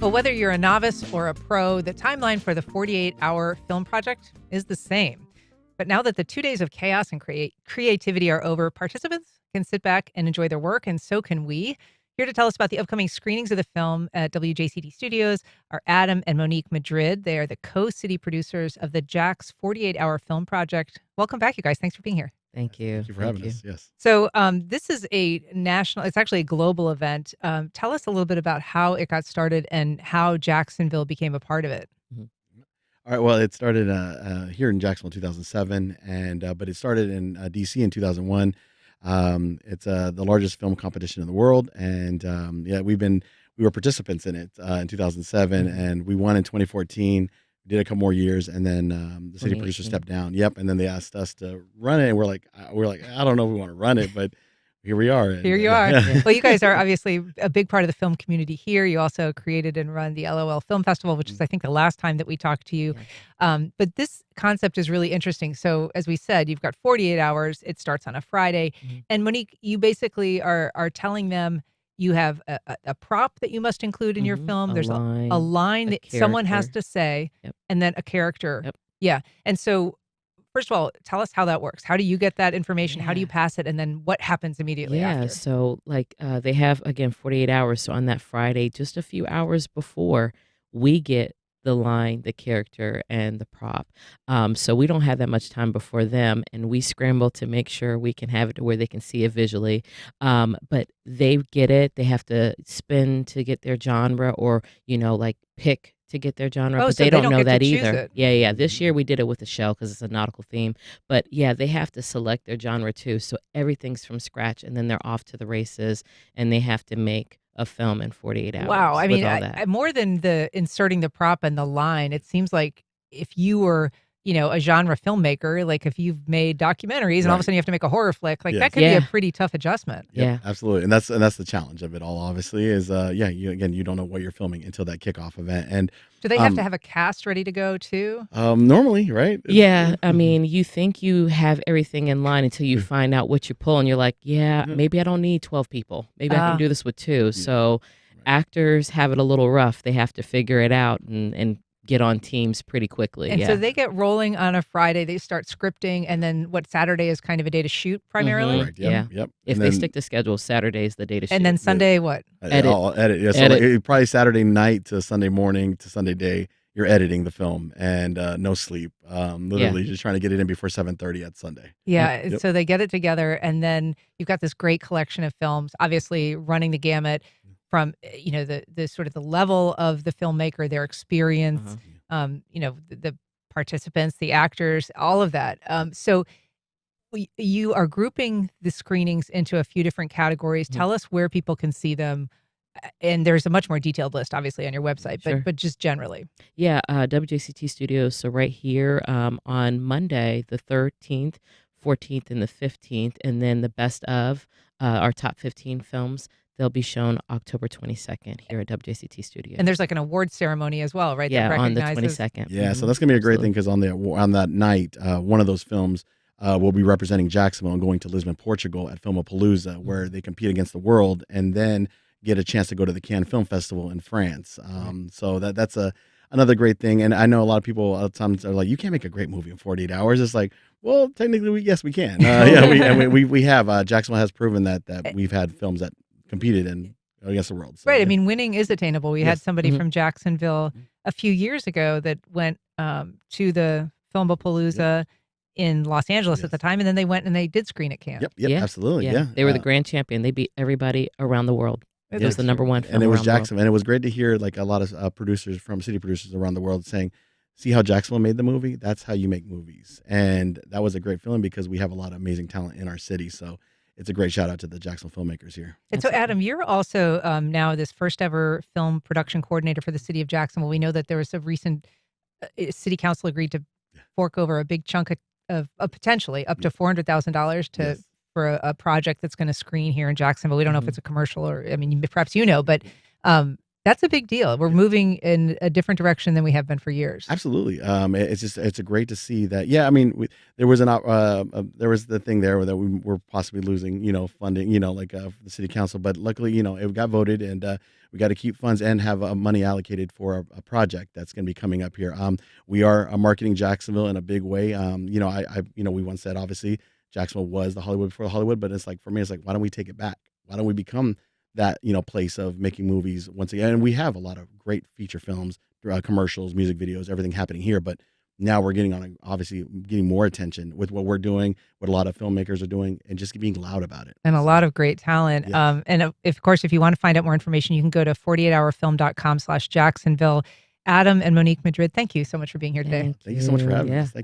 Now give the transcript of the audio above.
Well, whether you're a novice or a pro, the timeline for the 48-hour film project is the same. But now that the 2 days of chaos and creativity are over, participants can sit back and enjoy their work, and so can we. Here to tell us about the upcoming screenings of the film at WJCT Studios are Adam and Monique Madrid. They are the co-city producers of the Jax 48-hour film project. Welcome back, you guys. Thanks for being here. Thank you. Thank you for having us. Yes. So this is a national, it's actually a global event. Tell us a little bit about how it got started and how Jacksonville became a part of it. All right. Well, it started here in Jacksonville in 2007, but it started in DC in 2001. It's the largest film competition in the world, and we were participants in it in 2007, and we won in 2014. We did a couple more years, and then the city producer stepped down. Yep, and then they asked us to run it, and we're like, I don't know if we want to run it, but here we are. Here you are. Well, you guys are obviously a big part of the film community here. You also created and run the LOL Film Festival, which is, I think, the last time that we talked to you. But this concept is really interesting. So, as we said, you've got 48 hours. It starts on a Friday. And Monique, you basically are telling them you have a prop that you must include in your film. There's a line that someone has to say, and then a character. Yeah. And so, first of all, tell us how that works. How do you get that information? How do you pass it? And then what happens immediately after? So they have, again, 48 hours. So on that Friday, just a few hours before, we get the line, the character, and the prop. So we don't have that much time before them, and we scramble to make sure we can have it to where they can see it visually. But they get it. They have to spin to get their genre, or, pick to get their genre, but so they don't know that either. Yeah. This year we did it with a shell because it's a nautical theme. But yeah, they have to select their genre too. So everything's from scratch, and then they're off to the races, and they have to make a film in 48 hours. Wow. I mean, more than the inserting the prop and the line, it seems like if you were, a genre filmmaker, like if you've made documentaries and all of a sudden you have to make a horror flick, like that could be a pretty tough adjustment. Yeah, absolutely. And that's the challenge of it all, obviously, is you don't know what you're filming until that kickoff event. And do they have to have a cast ready to go too? Normally, right? Yeah. I mean, you think you have everything in line until you find out what you pull, and you're like, maybe I don't need 12 people. Maybe I can do this with 2. So actors have it a little rough. They have to figure it out and get on teams pretty quickly. And so they get rolling on a Friday. They start scripting, and then Saturday is kind of a day to shoot primarily? Correct. Yep. If they stick to schedule, Saturday is the day to shoot. And then Sunday, what? Edit. Yeah, so probably Saturday night to Sunday morning to Sunday day, you're editing the film, and no sleep. Literally just trying to get it in before 7:30 at Sunday. Yeah, so they get it together, and then you've got this great collection of films, obviously running the gamut from, the sort of the level of the filmmaker, their experience, the participants, the actors, all of that. So you are grouping the screenings into a few different categories. Tell us where people can see them. And there's a much more detailed list, obviously, on your website, but just generally. Yeah, WJCT Studios. So right here on Monday, the 13th, 14th, and the 15th, and then the best of our top 15 films. They'll be shown October 22nd here at WJCT Studios. And there's like an award ceremony as well, right? Yeah, that on the 22nd. Yeah, so that's going to be a great thing, because on that night, one of those films will be representing Jacksonville and going to Lisbon, Portugal at Filmapalooza, where they compete against the world and then get a chance to go to the Cannes Film Festival in France. So that's another great thing. And I know a lot of people at times are like, you can't make a great movie in 48 hours. It's like, well, technically, yes, we can. We have. Jacksonville has proven that we've had films that competed against the world. So, right. I mean, winning is attainable. We had somebody from Jacksonville a few years ago that went to the Filmapalooza in Los Angeles at the time, and then they went and they did screen at Cannes. Yep, absolutely. Yeah. They were the grand champion. They beat everybody around the world. It was the number one film. And it was Jacksonville. And it was great to hear like a lot of city producers around the world saying, see how Jacksonville made the movie? That's how you make movies. And that was a great feeling, because we have a lot of amazing talent in our city. So it's a great shout out to the Jacksonville filmmakers here. And so, Adam, you're also now this first ever film production coordinator for the city of Jacksonville. We know that there was a recent city council agreed to fork over a big chunk of potentially up to $400,000 for a project that's going to screen here in Jacksonville. We don't know if it's a commercial or, I mean, perhaps but That's a big deal. We're moving in a different direction than we have been for years. Absolutely. It's great to see that. Yeah, I mean, there was there was the thing there that we were possibly losing, funding, like the city council, but luckily, it got voted, and we got to keep funds and have money allocated for a project that's going to be coming up here. We are marketing Jacksonville in a big way. We once said obviously Jacksonville was the Hollywood before the Hollywood, but it's like for me, it's like why don't we take it back? Why don't we become that place of making movies once again? And we have a lot of great feature films, commercials, music videos, everything happening here. But now we're obviously getting more attention with what we're doing, what a lot of filmmakers are doing, and just being loud about it. And a lot of great talent. Yes. And of course, if you want to find out more information, you can go to 48hourfilm.com/Jacksonville. Adam and Monique Madrid, thank you so much for being here today. Thank you so much for having us. Yeah. Thank you.